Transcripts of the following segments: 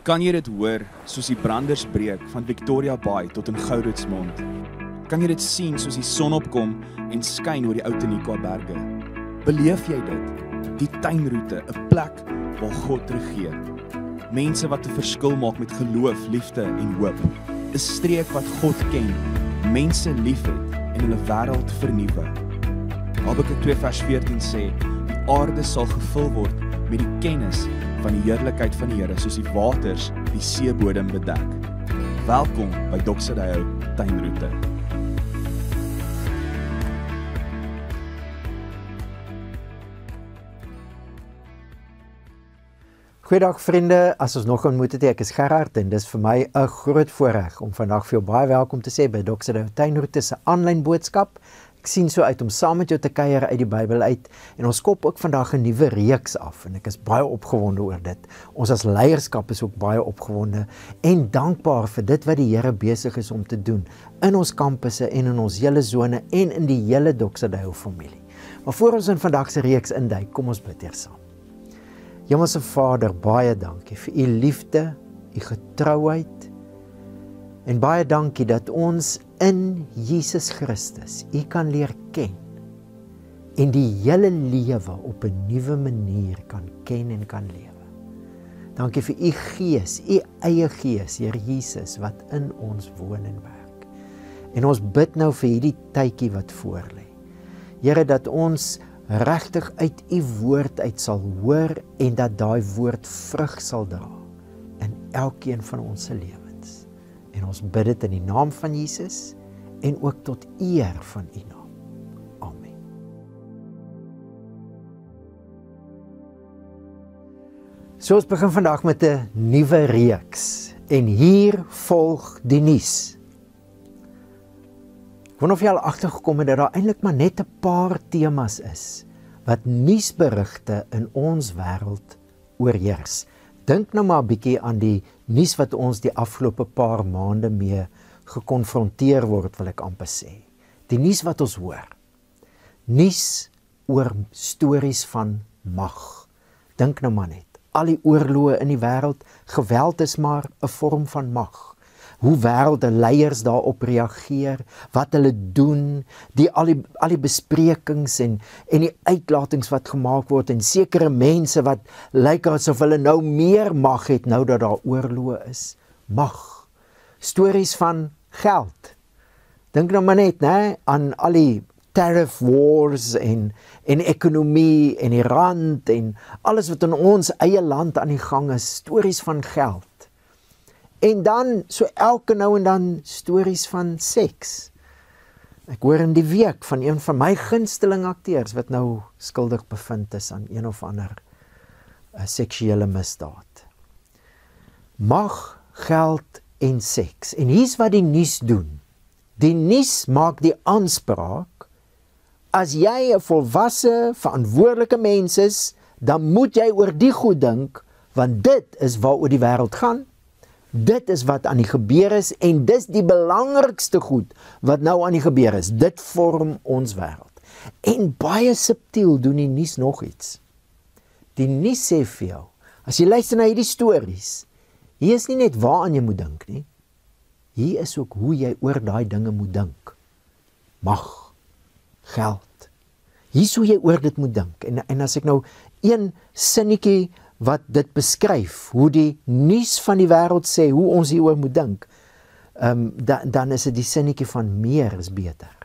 Kan jy dit hoor soos die branders breek van Victoria Bay tot in Gouritsmond? Kan jy dit sien soos die son opkom en skyn oor die Ou Tenikwa berge? Beleef jy dit? Die tuinroete, 'n plek waar God regeer. Mense wat 'n verskil maak met geloof, liefde en hoop. 'n Streek wat God ken, mense liefhet en hulle wêreld vernuwe. Habakuk 2 vers 14 sê, die aarde sal gevul word met die kennis van die heerlikheid van die Here, soos die waters die seebodem bedek. Welkom by Doxadeo Tuinroete. Goeiedag vriende, as ons nog ontmoet het, ek is Gerard en dis vir my 'n groot voorreg om vandag vir jou baie welkom te sê by Doxadeo Tuinroete se aanlyn boodskap. Ek sien so uit om saam met jou te kuier uit die Bybel uit en ons skop ook vandag 'n nuwe reeks af en ek is baie opgewonde oor dit. Ons as leierskap is ook baie opgewonde en dankbaar vir dit wat die Here besig is om te doen in ons kampusse en in ons hele sone en in die hele Doxadeo familie. Maar voor ons in vandag se reeks induik, kom ons bid eers saam. Hemelse Vader, baie dankie vir u liefde, u getrouheid en baie dankie dat ons in Jesus Christus u kan leer ken en die hele lewe op 'n nuwe manier kan ken en kan lewe. Dankie vir u Gees, u eie Gees, Here Jesus, wat in ons woon en werk. En ons bid nou vir hierdie tydjie wat voor lê. Here, dat ons regtig uit u woord uit sal hoor en dat daai woord vrug sal dra in elkeen van ons se lewens. En ons bid dit in die naam van Jesus en ook tot eer van u naam. Amen. So ons begin vandag met 'n nuwe reeks en hier volg die nuus. Ek wonder of jy al agtergekom het dat daar eintlik maar net 'n paar temas is wat nuusberigte in ons wêreld oorheers. Dink nou maar 'n bietjie aan die nuus wat ons die afgelope paar maande mee gekonfronteer word, wil ek amper sê. Die nuus wat ons hoor. Nuus oor stories van mag. Dink nou maar net. Al die oorloë in die wêreld, geweld is maar 'n vorm van mag. Hoe wêreldleiers daarop reageer, wat hulle doen, al die besprekings en die uitlatings wat gemaak word en sekere mense wat lyk asof hulle nou meer mag het nou dat daar oorloë is. Mag. Stories van geld. Dink nou maar net, né, aan al die tariff wars en ekonomie en die rand en alles wat in ons eie land aan die gang is, stories van geld. En dan, so elke nou en dan, stories van seks. Ek hoor in die week van een van my gunsteling akteurs wat nou skuldig bevind is aan een of ander seksuele misdaad. Mag, geld en seks. En hier's wat die nuus doen. Die nuus maak die aanspraak, as jy 'n volwasse, verantwoordelike mens is, dan moet jy oor die goed dink, want dit is waaroor die wêreld gaan. Dit is wat aan die gebeur is en dis die belangrikste goed wat nou aan die gebeur is. Dit vorm ons wêreld. En baie subtiel doen die nuus nog iets. Die nuus sê vir jou, as jy luister na hierdie stories, hier is nie net waaraan jy moet dink nie. Hier is ook hoe jy oor daai dinge moet dink. Mag, geld. Hier is hoe jy oor dit moet dink. En as ek nou een sinnetjie wat dit beskryf, hoe die nuus van die wêreld sê, hoe ons hieroor moet dink, dan is dit die sinnetjie van meer is beter.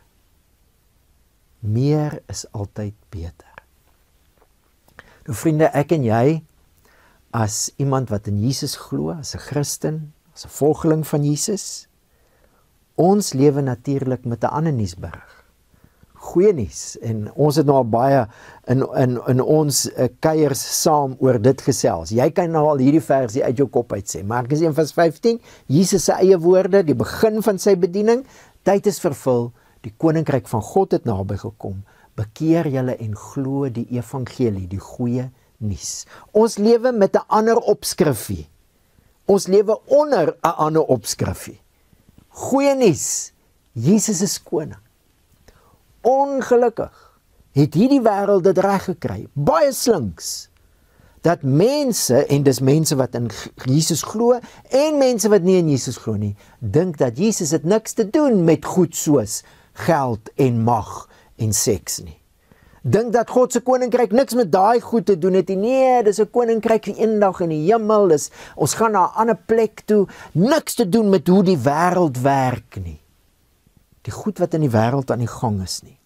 Meer is altyd beter. Nou vriende, ek en jy, as iemand wat in Jesus glo, as 'n Christen, as 'n volgeling van Jesus, ons lewe natuurlik met 'n ander nuusberig. Goeie nuus, en ons het nou al baie in ons kuiers saam oor dit gesels. Jy kan nou al hierdie versie uit jou kop uit sê. Markus 1 vers 15, Jesus se eie woorde, die begin van sy bediening, tyd is vervul, die koninkryk van God het naby gekom, bekeer julle en glo die evangelie, die goeie nuus. Ons lewe met 'n ander opskrifie. Ons lewe onder 'n ander opskrifie. Goeie nuus, Jesus is koning. Ongelukkig het hierdie wêreld dit reg gekry. Baie slinks. dat mense, en dis mense wat in Jesus glo, en mense wat nie in Jesus glo nie, dink dat Jesus het niks te doen met goed soos geld en mag en seks nie. Dink dat God se koninkryk niks met daai goed te doen het nie. Nee, dis 'n koninkryk vir eendag in die hemel. Ons gaan na 'n ander plek toe. Niks te doen met hoe die wêreld werk nie. Die goed wat in die wêreld aan die gang is nie.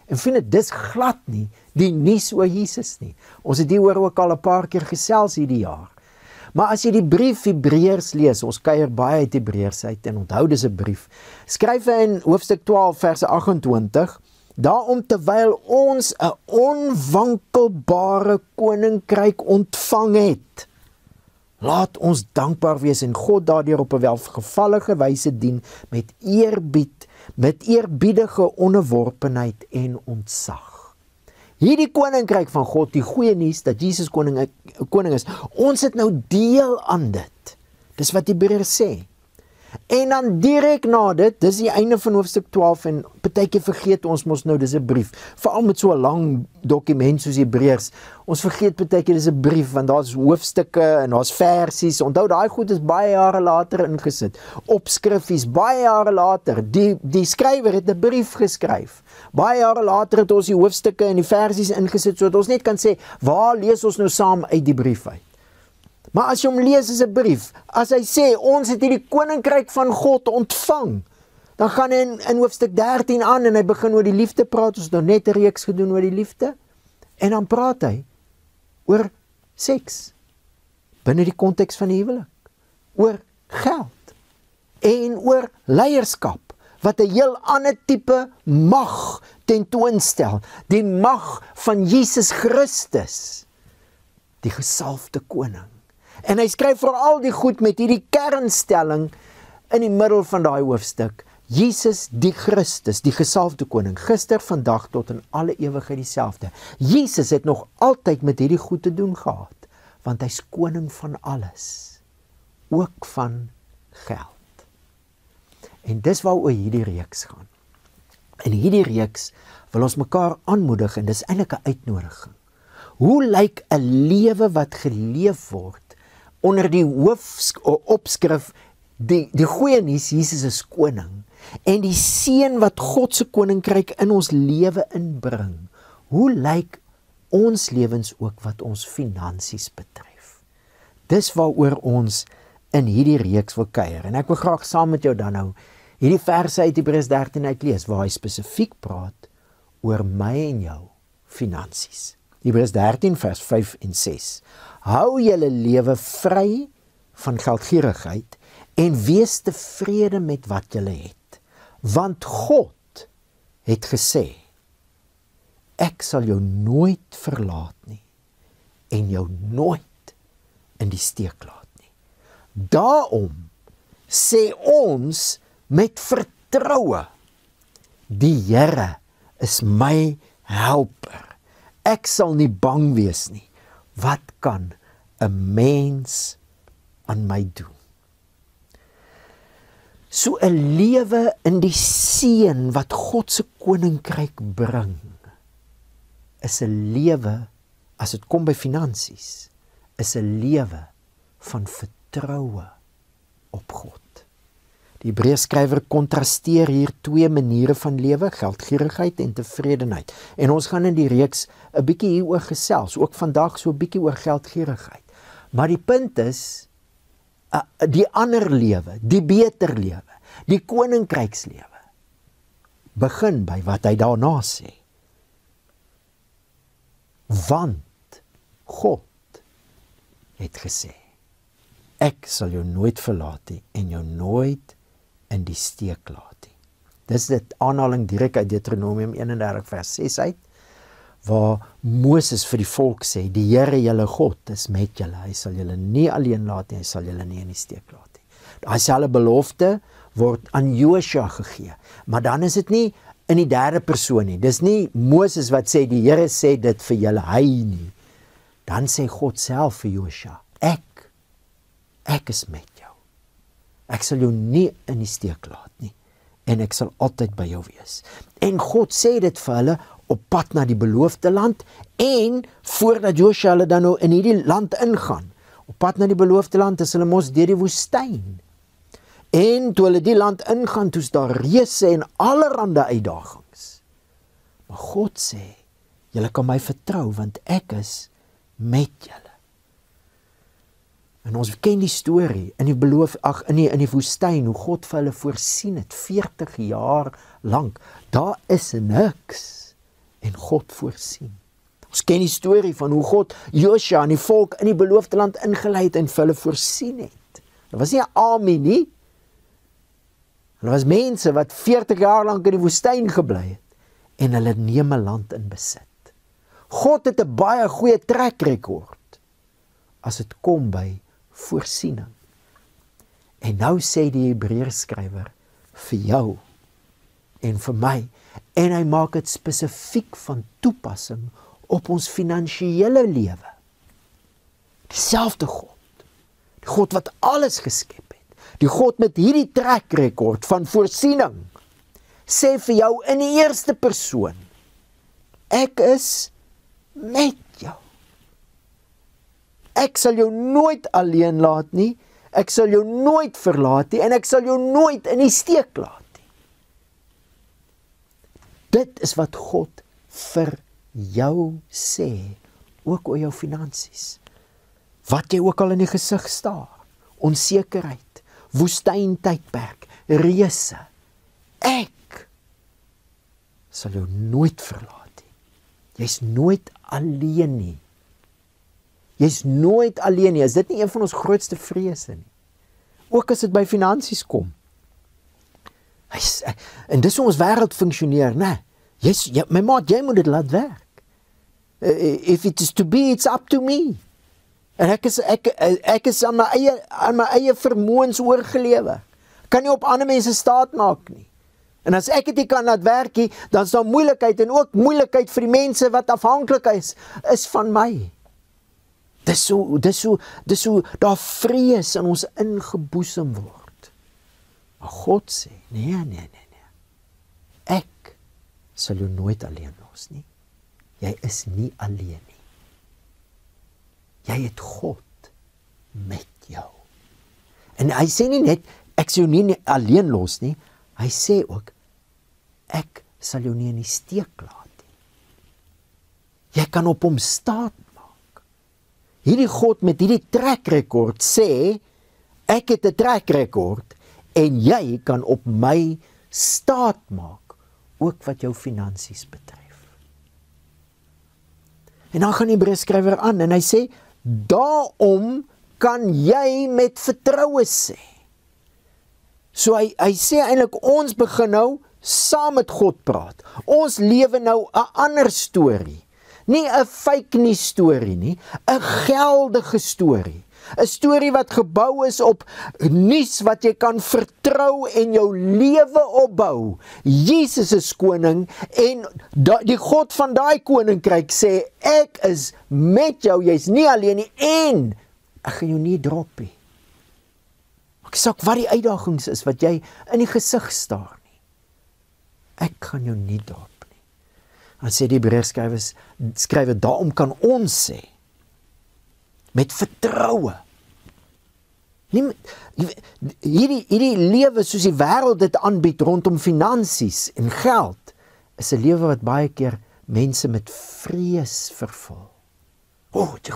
En vind dis glad nie die nuus oor Jesus nie. Ons het hieroor ook al 'n paar keer gesels hierdie jaar. Maar as jy die brief Hebreërs lees, ons kuier baie uit Hebreërs uit en onthou dis 'n brief. Skryf hy in hoofstuk 12 vers 28: Daarom terwyl ons 'n onwankelbare koninkryk ontvang het, laat ons dankbaar wees en God daardeur op 'n welgevallige wyse dien met eerbiedige onderworpenheid en ontzag. Hierdie koninkryk van God, die goeie nuus dat Jesus koning is, ons het nou deel aan dit. Dis wat Hebreërs sê. En dan direk na dit, dis die einde van hoofstuk 12 en partykeer vergeet ons mos nou dis 'n brief. Veral met so 'n lang dokument soos Hebreërs. Ons vergeet partykeer dis 'n brief want daar's hoofstukke en daar's versies. Onthou daai goed is baie jare later ingesit. Opskriffies baie jare later. Die skrywer het 'n brief geskryf. Baie jare later het ons die hoofstukke en die versies ingesit sodat ons net kan sê, waar lees ons nou saam uit die brief uit? Maar as jy hom lees as 'n brief, as hy sê, ons het hierdie koninkryk van God ontvang, dan gaan hy in hoofstuk 13 aan en hy begin oor die liefde praat, ons het nou net 'n reeks gedoen oor die liefde, en dan praat hy oor seks, binne die konteks van die huwelik, oor geld, en oor leierskap, wat 'n heel ander tipe mag tentoonstel, die mag van Jesus Christus, die gesalfde koning. En hy skryf veral die goed met hierdie kernstelling in die middel van daai hoofstuk. Jesus die Christus, die gesalfde koning, gister, vandag tot in alle ewigheid dieselfde. Jesus het nog altyd met hierdie goed te doen gehad, want hy's koning van alles, ook van geld. En dis waaroor hierdie reeks gaan. In hierdie reeks wil ons mekaar aanmoedig en dis eintlik 'n uitnodiging. Hoe lyk 'n lewe wat geleef word onder die opskrif die goeie nuus, Jesus is koning, en die seën wat God se koninkryk in ons lewe inbring? Hoe lyk ons lewens ook wat ons finansies betref? Dis waaroor ons in hierdie reeks wil kuier. En ek wil graag saam met jou dan nou hierdie verse uit Hebreërs 13 uitlees waar hy spesifiek praat oor my en jou finansies. Hebreërs 13 vers 5 en 6. Hou julle lewe vry van geldgierigheid en wees tevrede met wat julle het. Want God het gesê, ek sal jou nooit verlaat nie en jou nooit in die steek laat nie. Daarom sê ons met vertroue, die Here is my helper. Ek sal nie bang wees nie. Wat kan 'n mens aan my doen? So 'n lewe in die seën wat God se koninkryk bring, is 'n lewe, as dit kom by finansies, is 'n lewe van vertroue op God. Die Hebreërskrywer kontrasteer hier twee maniere van lewe, geldgierigheid en tevredenheid. En ons gaan in die reeks 'n bietjie hieroor gesels, ook vandag so 'n bietjie oor geldgierigheid. Maar die punt is, die ander lewe, die beter lewe, die koninkrykslewe, begin by wat hy daarna sê. Want God het gesê, ek sal jou nooit verlaat nie en jou nooit in die steek laat nie. Dis dit aanhaling direk uit Deuteronomium 31 vers 6 uit, waar Moses vir die volk sê, die Here julle God is met julle, hy sal julle nie alleen laat nie, hy sal julle nie in die steek laat nie. Daai selfe belofte word aan Josua gegee, maar dan is dit nie in die derde persoon nie, dis nie Moses wat sê, die Here sê dit vir julle, hy nie. Dan sê God self vir Josua, ek is met jou. Ek sal jou nie in die steek laat nie, en ek sal altyd by jou wees. En God sê dit vir hulle op pad na die beloofde land en voordat Josua hulle dan nou in hierdie land ingaan. Op pad na die beloofde land is hulle mos deur die woestyn. En toe hulle die land ingaan, toe is daar reëse en allerhande uitdagings. Maar God sê, julle kan my vertrou want ek is met julle. En ons ken die storie in die woestyn hoe God vir hulle voorsien het 40 jaar lank. Daar is niks en God voorsien. Ons ken die storie van hoe God Josua en die volk in die beloofde land ingelei het en vir hulle voorsien het. Dit was nie 'n army nie. Hulle was mense wat 40 jaar lank in die woestyn gebly het en hulle neem 'n land in besit. God het 'n baie goeie track record as dit kom by voorsiening. En nou sê die Hebreërskrywer vir jou en vir my, en hy maak dit spesifiek van toepassing op ons finansiële lewe. Dieselfde God, die God wat alles geskep het, die God met hierdie track record van voorsiening, sê vir jou in die eerste persoon, ek is met jou. Ek sal jou nooit alleen laat nie, ek sal jou nooit verlaat nie, en ek sal jou nooit in die steek laat nie. Dit is wat God vir jou sê, ook oor jou finansies. Wat jy ook al in die gesig staar, onsekerheid, woestyntydperk, reëse. Ek sal jou nooit verlaat nie. Jy's nooit alleen nie. Jy's nooit alleen nie. Is dit nie een van ons grootste vrese nie? Ook as dit by finansies kom. En dis hoe ons wêreld funksioneer, né? My maat, jy moet dit laat werk. If it is to be, it's up to me. En ek is aan my eie vermoëns oorgelewer. Kan nie op ander mense staat maak nie. En as ek dit nie kan laat werk nie, dan is daar moeilikheid en ook moeilikheid vir die mense wat afhanklik is van my. Dis so daar vrees in ons ingeboesem word. Maar God sê, nee. Ek sal jou nooit alleen los nie. Jy is nie alleen nie. Jy het God met jou. En hy sê nie net, ek sal jou nie alleen los nie, hy sê ook, ek sal jou nie in die steek laat nie. Jy kan op hom staat maak. Hierdie God met hierdie track record sê, ek het 'n track record, en jy kan op my staat maak, ook wat jou finansies betref. En dan gaan die Hebreërskrywer aan, en hy sê, daarom kan jy met vertroue sê. So hy sê eintlik, ons begin nou saam met God praat. Ons lewe nou 'n ander storie. Nie 'n fake nuus storie nie, 'n geldige storie. 'n Storie wat gebou is op nuus wat jy kan vertrou en jou lewe opbou. Jesus is koning en die God van daai koninkryk sê, ek is met jou, jy's nie alleen nie en ek gaan jou nie drop nie. Ek sê ook wat die uitdagings is wat jy in die gesig staar nie. Ek gaan jou nie drop nie. Dan sê die Hebreërskrywer, daarom kan ons sê, met vertroue. Hierdie lewe soos die wêreld dit aanbied rondom finansies en geld, is 'n lewe wat baie keer mense met vrees vervul. Het jy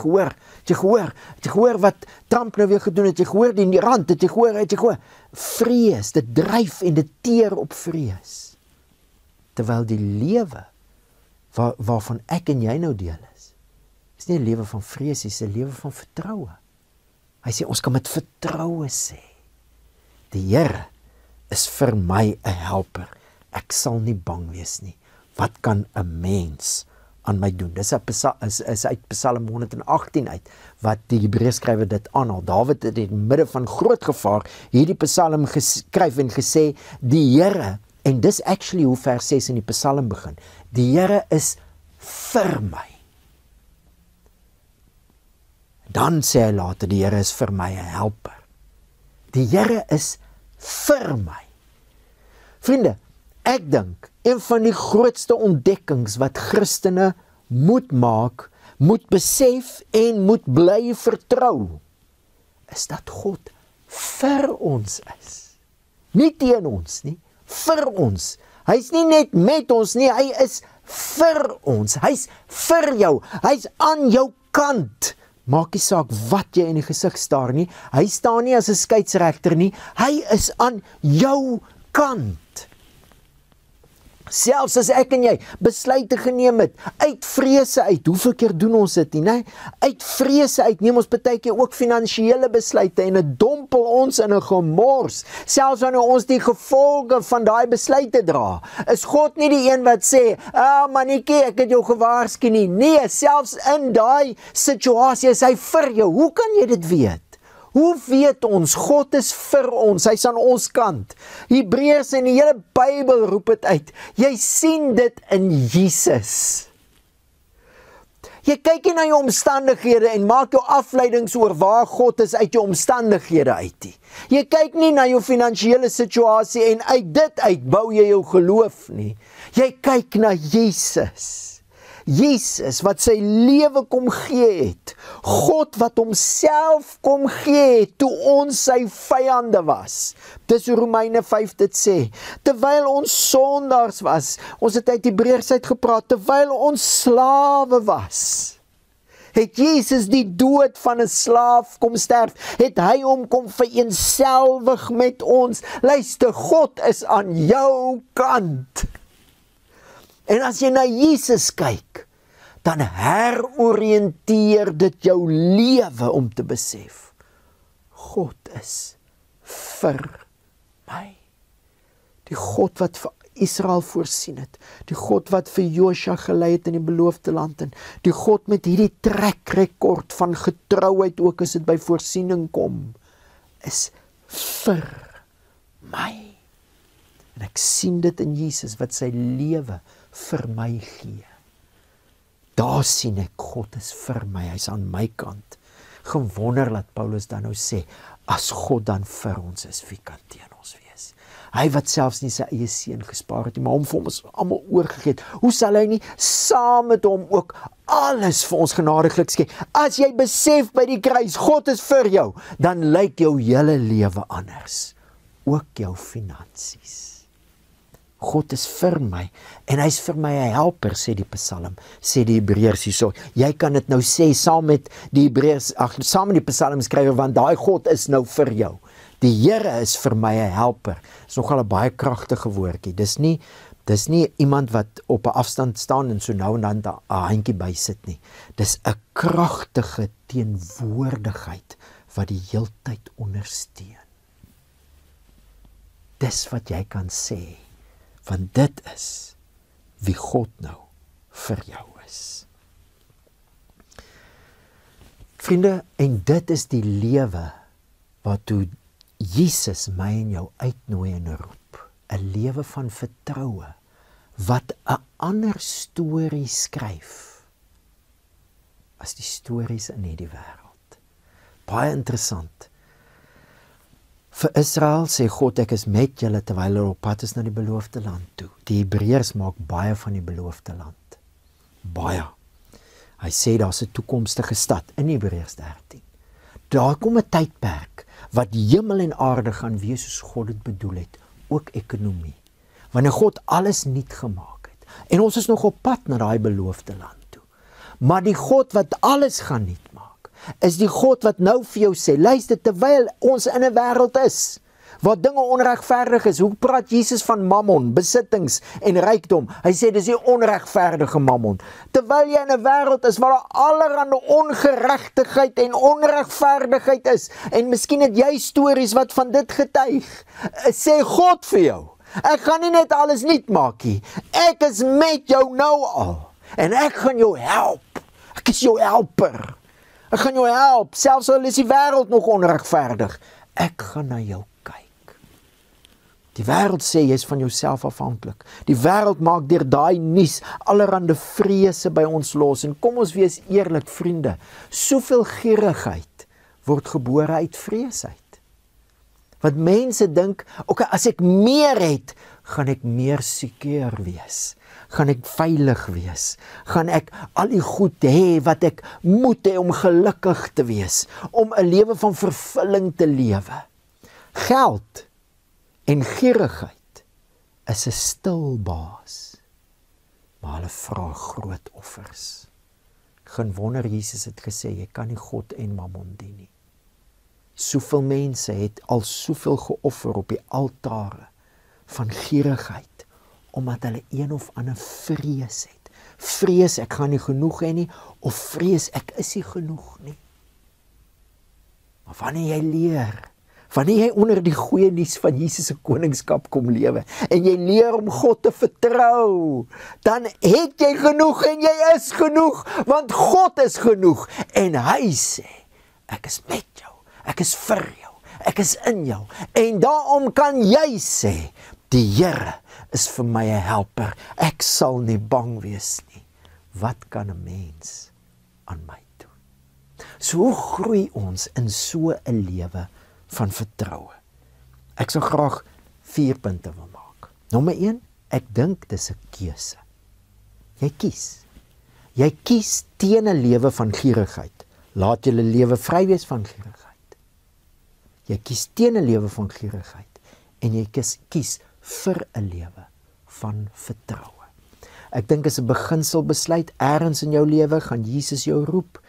gehoor wat Trump nou weer gedoen het, jy gehoor die rand, het jy gehoor. Vrees, dit dryf en dit teer op vrees. Terwyl die lewe waarvan ek en jy nou deel is nie 'n lewe van vrees, is 'n lewe van vertroue. Hy sê, ons kan met vertroue sê, die Here is vir my 'n helper. Ek sal nie bang wees nie. Wat kan 'n mens aan my doen? Dis uit Psalm 118 uit, wat die Hebreërskrywer dit aanhaal. Dawid het in die midde van groot gevaar hierdie Psalm geskryf en gesê, die Here, en dis actually hoe vers 6 in die Psalm begin, die Here is vir my. Dan sê hy later, die Here is vir my 'n helper. Die Here is vir my. Vriende, Ek dink, een van die grootste ontdekkings wat Christene moet maak, moet besef en moet bly vertrou, is dat God vir ons is. Nie teen ons nie, vir ons. Hy's nie net met ons nie, hy is vir ons. Hy's vir jou, hy's aan jou kant. Maak nie saak wat jy in die gesig staar nie, hy staan nie as 'n skeieregter nie, hy is aan jou kant. Selfs as ek en jy besluite geneem het, uit vrese uit, hoeveel keer doen ons dit nie, nee? Uit vrese uit neem ons baie keer ook finansiële besluite en dit dompel ons in 'n gemors, selfs wanneer ons die gevolge van daai besluite dra. Is God nie die een wat sê, mannetjie, ek het jou gewaarsku nie. Nee, selfs in daai situasie is hy vir jou. Hoe kan jy dit weet? Hoe weet ons, God is vir ons, hy's aan ons kant. Hebreërs en die hele Bybel roep dit uit. Jy sien dit in Jesus. Jy kyk nie na jou omstandighede en maak jou afleidings oor waar God is uit jou omstandighede uit nie. Jy kyk nie na jou finansiële situasie en uit dit uit bou jy jou geloof nie. Jy kyk na Jesus. Jesus wat sy lewe kom gee het, God wat homself kom gee het, toe ons sy vyande was. Dis Romeine 5 dit sê, terwyl ons sondaars was, ons het uit Hebreërs uit gepraat, terwyl ons slawe was, het Jesus die dood van 'n slaaf kom sterf, het hy hom kom vereenselwig met ons. Luister, God is aan jou kant. En as jy na Jesus kyk, dan heroriënteer dit jou lewe om te besef, God is vir my. Die God wat vir Israel voorsien het, die God wat vir Josua gelei het in die beloofde land, en die God met hierdie trekrekord van getrouheid, ook as dit by voorsiening kom, is vir my. En ek sien dit in Jesus wat sy lewe vir my gee. Daar sien ek, God is vir my, hy's aan my kant. Gewonder dat Paulus dan nou sê, as God dan vir ons is, wie kan teen ons wees? Hy wat selfs nie sy eie seun gespaar het, maar hom vir ons almal oorgegee het, hoe sal hy nie saam met hom ook alles vir ons genadiglik skenk? As jy besef by die kruis, God is vir jou, dan lyk jou hele lewe anders, ook jou finansies. God is vir my, en hy's vir my 'n helper, sê die Psalm, sê die Hebreërs hierso. Jy kan dit nou sê saam met die Hebreërs, saam met die Psalmskrywer, want daai God is nou vir jou. Die Here is vir my 'n helper. Dis nogal 'n baie kragtige woordjie. Dis nie iemand wat op 'n afstand staan en so nou en dan 'n handjie bysit nie. Dis 'n kragtige teenwoordigheid wat die heeltyd ondersteun. Dis wat jy kan sê, want dit is wie God nou vir jou is. Vriende, en dit is die lewe waartoe Jesus my en jou uitnooi en roep. 'n Lewe van vertroue, wat 'n ander storie skryf as die stories in hierdie wêreld. Baie interessant. Vir Israel sê God, ek is met julle terwyl hulle op pad is na die beloofde land toe. Die Hebreërs maak baie van die beloofde land. Baie. Hy sê daar's 'n toekomstige stad in Hebreërs 13. Daar kom 'n tydperk wat hemel en aarde gaan wees soos God dit bedoel het, ook ekonomie. Wanneer God alles nuut gemaak het. En ons is nog op pad na daai beloofde land toe. Maar die God wat alles gaan nuut maak, is die God wat nou vir jou sê, luister, terwyl ons in 'n wêreld is, waar dinge onregverdig is, hoe praat Jesus van mammon, besittings en rykdom? Hy sê, dis die onregverdige mammon. Terwyl jy in 'n wêreld is, waar daar allerhande ongeregtigheid en onregverdigheid is, en miskien het jy stories wat van dit getuig, sê God vir jou, ek gaan nie net alles nuut maak nie, ek is met jou nou al, en ek gaan jou help, ek is jou helper. Ek gaan jou help, selfs al is die wêreld nog onregverdig. Ek gaan na jou kyk. Die wêreld sê jy is van jouself afhanklik. Die wêreld maak deur daai nuus allerhande vrese by ons los. En kom ons wees eerlik, vriende, soveel gierigheid word gebore uit vrees uit. Want mense dink, okay, as ek meer het, gaan ek meer seker wees. Gaan ek veilig wees? Gaan ek al die goed hê wat ek moet hê om gelukkig te wees? Om 'n lewe van vervulling te lewe? Geld en gierigheid is 'n stil baas, maar hulle vra groot offers. Geen wonder Jesus het gesê, jy kan nie God en Mammon dien nie. Soveel mense het al soveel geoffer op die altare van gierigheid, omdat hulle een of ander vrees het. Vrees ek gaan nie genoeg hê nie, of vrees ek is nie genoeg nie. Maar wanneer jy leer, wanneer jy onder die goeie nuus van Jesus se koningskap kom lewe, en jy leer om God te vertrou, dan het jy genoeg en jy is genoeg, want God is genoeg. En hy sê, ek is met jou, ek is vir jou, ek is in jou. En daarom kan jy sê, die Here is vir my 'n helper, ek sal nie bang wees nie. Wat kan 'n mens aan my doen? So hoe groei ons in so 'n lewe van vertroue? Ek sou graag 4 punte wil maak. Nommer 1, ek dink dis 'n keuse. Jy kies. Jy kies teen 'n lewe van gierigheid. Laat julle lewe vry wees van gierigheid. Jy kies teen 'n lewe van gierigheid en jy kies vir 'n lewe van vertroue. Ek dink as 'n beginselbesluit ergens in jou lewe gaan Jesus jou roep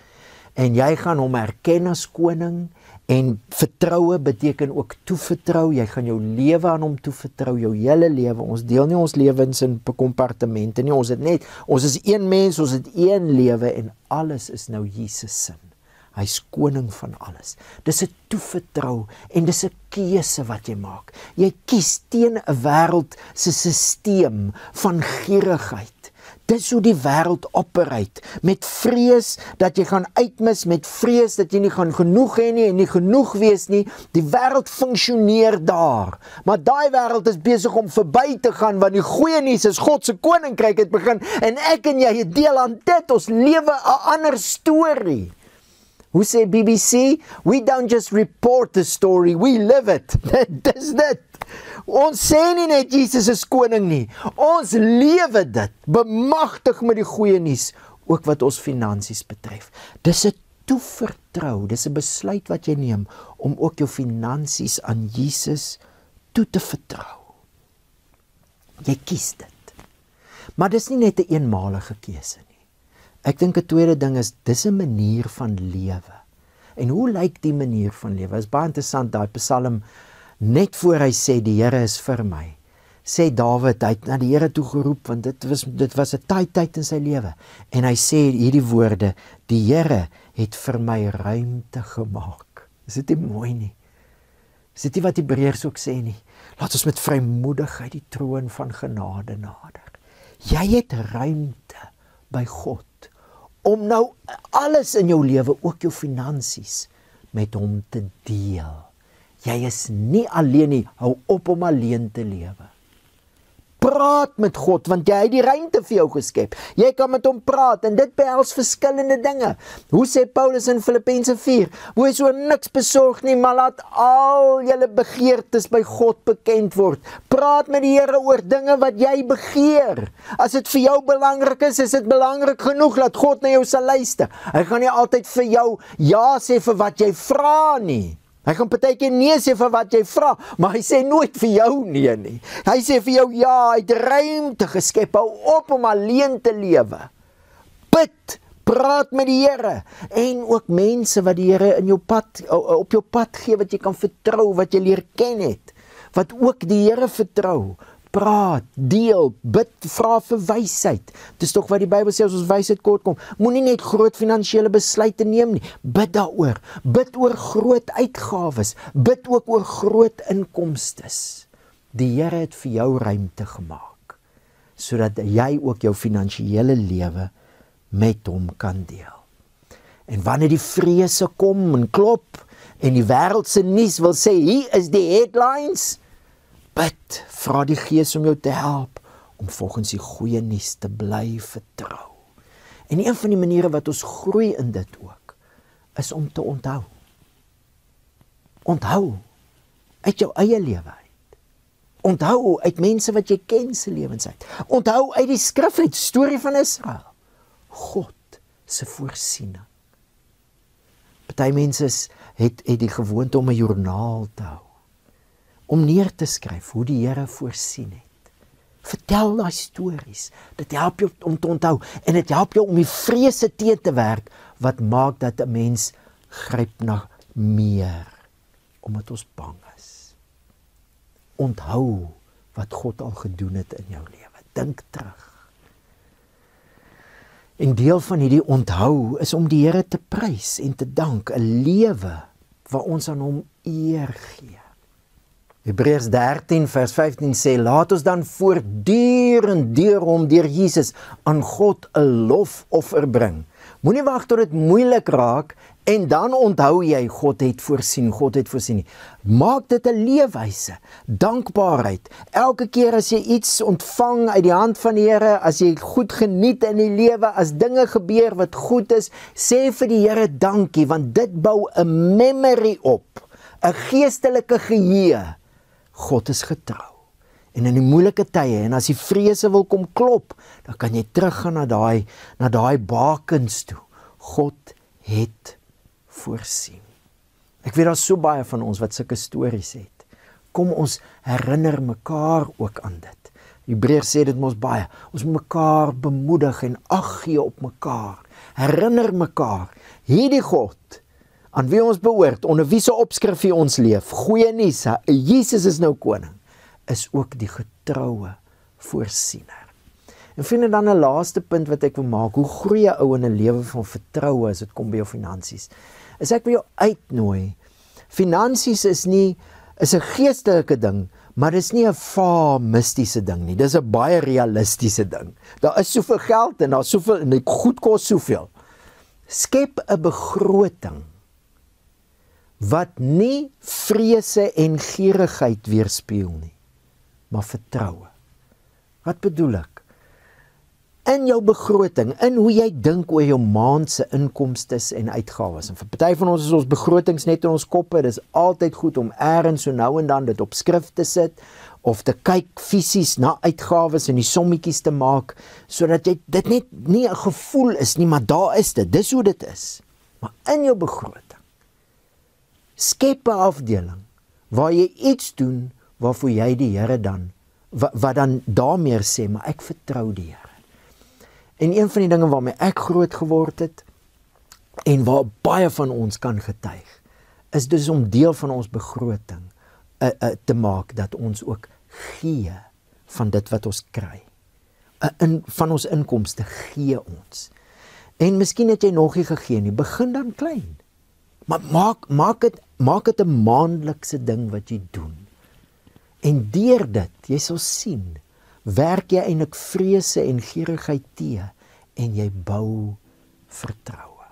en jy gaan hom erken as koning. En vertroue beteken ook toevertrou. Jy gaan jou lewe aan hom toevertrou, jou hele lewe. Ons deel nie ons lewens in kompartemente nie. Ons is een mens, ons het een lewe en alles is nou Jesus se. Hy's koning van alles. Dis 'n toevertrou en dis 'n keuse wat jy maak. Jy kies teen 'n wêreld se stelsel van gierigheid. Dis hoe die wêreld operate, met vrees dat jy gaan uitmis, met vrees dat jy nie gaan genoeg hê nie en nie genoeg wees nie. Die wêreld funksioneer daar, maar daai wêreld is besig om verby te gaan, want die goeie nuus is God se koninkryk het begin, en ek en jy het deel aan dit, ons lewe 'n ander storie. Hoe sê BBC? We don't just report the story, we live it. Dis dit. Ons sê nie net Jesus is koning nie, ons lewe dit, bemagtig met die goeie nuus, ook wat ons finansies betref. Dis 'n toevertrou, dis 'n besluit wat jy neem, om ook jou finansies aan Jesus toe te vertrou. Jy kies dit. Maar dis nie net 'n eenmalige keuse nie. Ek dink 'n tweede ding is, dis 'n manier van lewe. En hoe lyk die manier van lewe? Is baie interessant, daai Psalm, net voor hy sê, die Here is vir my, sê Dawid, hy het na die Here toe geroep, want dit was 'n taai tyd in sy lewe, en hy sê hierdie woorde, die Here het vir my ruimte gemaak. Is dit nie mooi nie? Is dit nie wat Hebreërs ook sê nie? Laat ons met vrymoedigheid die troon van genade nader. Jy het ruimte by God, om nou alles in jou lewe, ook jou finansies, met hom te deel. Jy is nie alleen nie, hou op om alleen te lewe. Praat met God, want jy het die ruimte vir jou geskep. Jy kan met hom praat, en dit behels verskillende dinge. Hoe sê Paulus in Filippense 4? Wees oor niks besorg nie, maar laat al julle begeertes by God bekend word. Praat met die Here oor dinge wat jy begeer. As dit vir jou belangrik is dit belangrik genoeg dat God na jou sal luister. Hy gaan nie altyd vir jou ja sê vir wat jy vra nie. Hy gaan partykeer nee sê vir wat jy vra, maar hy sê nooit vir jou nee nie. Hy sê vir jou ja, hy het ruimte geskep, hou op om alleen te lewe. Bid, praat met die Here, en ook mense wat die Here in jou pad, op jou pad gee, wat jy kan vertrou, wat jy leer ken het, wat ook die Here vertrou. Praat, deel, bid, vra vir wysheid. Dis tog wat die Bybel sê, as ons wysheid kort kom. Moenie net groot finansiële besluite neem nie. Bid daaroor. Bid oor groot uitgawes. Bid ook oor groot inkomstes. Die Here het vir jou ruimte gemaak, sodat jy ook jou finansiële lewe met hom kan deel. En wanneer die vrese kom en klop, en die wêreldse nuus wil sê, hier is die headlines, bid, vra die Gees om jou te help, om volgens die goeie nuus te bly vertrou. En een van die maniere wat ons groei in dit ook, is om te onthou. Onthou, uit jou eie lewe uit. Onthou uit mense wat jy ken se lewens uit. Onthou uit die skrif uit, storie van Israel. God se voorsiening. Party mense het die gewoonte om 'n joernaal te hou, om neer te skryf hoe die Here voorsien het. Vertel daai stories, dit help jou om te onthou, en dit help jou om die vrese teen te werk, wat maak dat 'n mens gryp na meer, omdat ons bang is. Onthou wat God al gedoen het in jou lewe, dink terug. En deel van hierdie onthou is om die Here te prys en te dank, 'n lewe waar ons aan hom eer gee. Hebreërs 13 vers 15 sê, laat ons dan voortdurend deur hom, deur Jesus, aan God 'n lofoffer bring. Moenie wag tot dit moeilik raak en dan onthou jy God het voorsien nie. Maak dit 'n leefwyse, dankbaarheid. Elke keer as jy iets ontvang uit die hand van die Here, as jy goed geniet in die lewe, as dinge gebeur wat goed is, sê vir die Here dankie, want dit bou 'n memory op, 'n geestelike geheue. God is getrou. En in die moeilike tye, en as die vrese wil kom klop, dan kan jy teruggaan na daai bakens toe. God het voorsien. Ek weet daar's so baie van ons wat sulke stories het. Kom ons herinner mekaar ook aan dit. Hebreërs sê dit mos baie. Ons moet mekaar bemoedig en ag gee op mekaar. Herinner mekaar, hierdie God aan wie ons behoort, onder wie se opskrif ons leef, goeie nuus, Jesus is nou koning, is ook die getroue voorsiener. En vriende, dan 'n laaste punt wat ek wil maak, hoe groei 'n ou in 'n lewe van vertroue as dit kom by jou finansies? Is ek wil jou uitnooi. Finansies is 'n geestelike ding, maar dis nie 'n mistiese ding nie. Dis 'n baie realistiese ding. Daar is soveel geld en daar's soveel en dit goed kos soveel. Skep 'n begroting wat nie vrese en gierigheid weerspieël nie, maar vertroue. Wat bedoel ek? In jou begroting, in hoe jy dink oor jou maand se inkomstes en uitgawes. En vir party van ons is ons begrotings net in ons koppe. Dis altyd goed om eers so nou en dan dit op skrif te sit of te kyk fisies na uitgawes en die sommetjies te maak, sodat jy dit net nie 'n gevoel is nie, maar daar is dit. Dis hoe dit is. Maar in jou begroting skep 'n afdeling waar jy iets doen waarvoor jy die Here dan wat dan daarmee sê, maar ek vertrou die Here. En een van die dinge waarmee ek groot geword het en waar baie van ons kan getuig, is dus om deel van ons begroting te maak dat ons ook gee van dit wat ons kry. Van ons inkomste gee ons. En miskien het jy nog nie gegee nie, begin dan klein. Maar maak dit 'n maandelikse ding wat jy doen. En deur dit, jy sal sien, werk jy eintlik vrese en gierigheid teë en jy bou vertroue.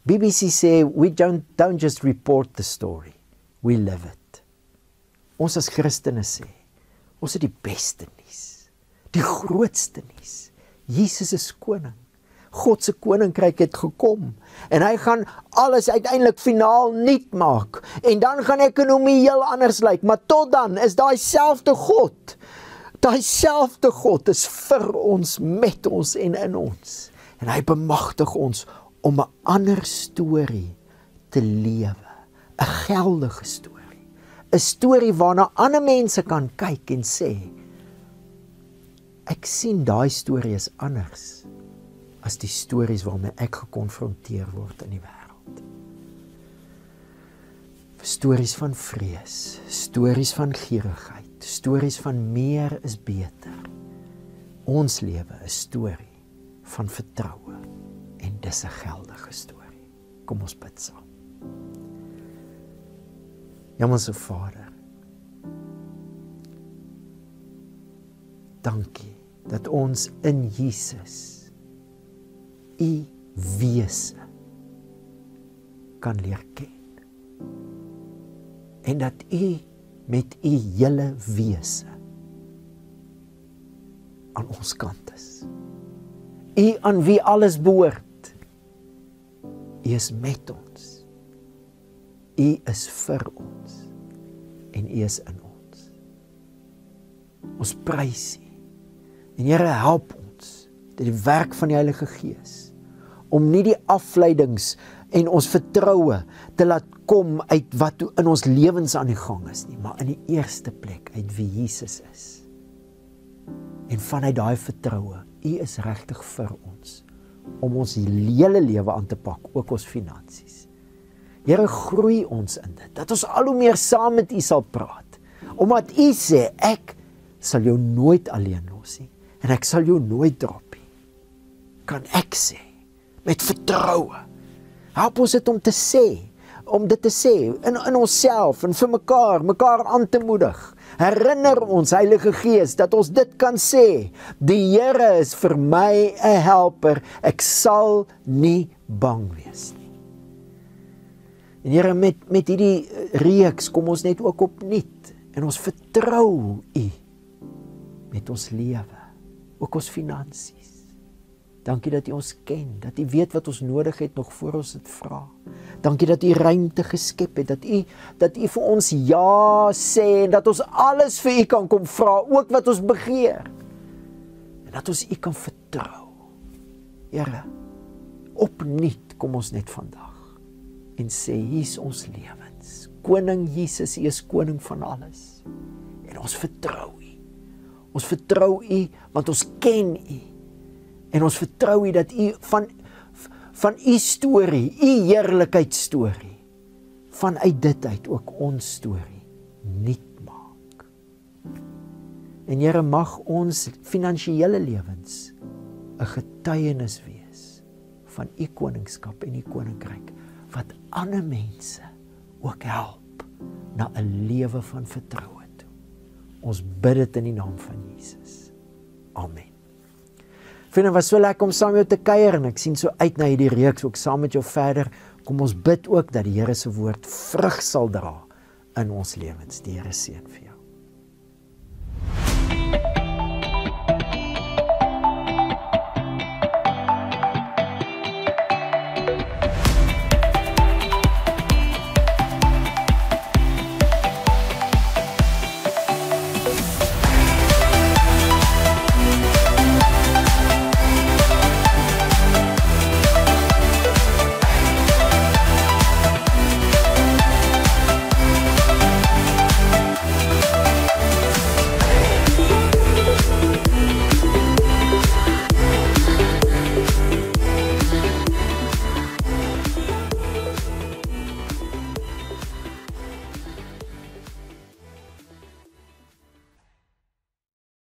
BBC sê, we don't just report the story, we live it. Ons as Christene sê, ons het die beste nuus, die grootste nuus. Jesus is koning. God se koninkryk het gekom en hy gaan alles uiteindelik finaal nuut maak en dan gaan ekonomie heel anders lyk, maar tot dan is daai selfde God is vir ons, met ons en in ons, en hy bemagtig ons om 'n ander storie te lewe, 'n geldige storie, 'n storie waarna ander mense kan kyk en sê, ek sien daai storie is anders as die stories waarmee ek gekonfronteer word in die wêreld. Stories van vrees, stories van gierigheid, stories van meer is beter. Ons lewe is storie van vertroue en dis 'n geldige storie. Kom ons bid saam. Hemelse Vader, dankie dat ons in Jesus U wese kan leer ken. En dat U met U hele wese aan ons kant is. U aan wie alles behoort. U is met ons. U is vir ons. en U is in ons. Ons prys U. En Here, help ons deur die werk van die Heilige Gees om nie die afleidings en ons vertroue te laat kom uit wat in ons lewens aan die gang is nie, maar in die eerste plek uit wie Jesus is. En vanuit daai vertroue, U is regtig vir ons om ons hele lewe aan te pak, ook ons finansies. Here, groei ons in dit, dat ons al hoe meer saam met U sal praat, omdat U sê, ek sal jou nooit alleen los nie, en ek sal jou nooit drop nie. Kan ek sê, met vertroue, help ons dit om dit te sê, in onsself, en vir mekaar aan te moedig. Herinner ons, Heilige Gees, dat ons dit kan sê, die Here is vir my 'n helper, ek sal nie bang wees nie. En Here, met hierdie reeks kom ons net ook opnuut, en ons vertrou U, met ons lewe, ook ons finansies. Dankie dat U ons ken, dat U weet wat ons nodig het nog voor ons dit vra. Dankie dat U ruimte geskep het, dat U vir ons ja sê, en dat ons alles vir U kan kom vra, ook wat ons begeer. En dat ons U kan vertrou. Here, opnuut kom ons net vandag, en sê, hier is ons lewens. Koning Jesus, U is koning van alles. En ons vertrou U. Ons vertrou U, want ons ken U. En ons vertrou U dat U van U storie, U heerlikheidsstorie, vanuit dit uit ook ons storie nuut maak. En Here, mag ons finansiële lewens 'n getuienis wees van U koningskap en U koninkryk, wat ander mense ook help na 'n lewe van vertroue toe. Ons bid dit in die naam van Jesus. Amen. Vriende, was so lekker om saam met jou te kuier, en ek sien so uit na hierdie reeks, ook saam met jou verder. Kom ons bid ook dat die Here se woord vrug sal dra in ons lewens. Die Here seën vir jou.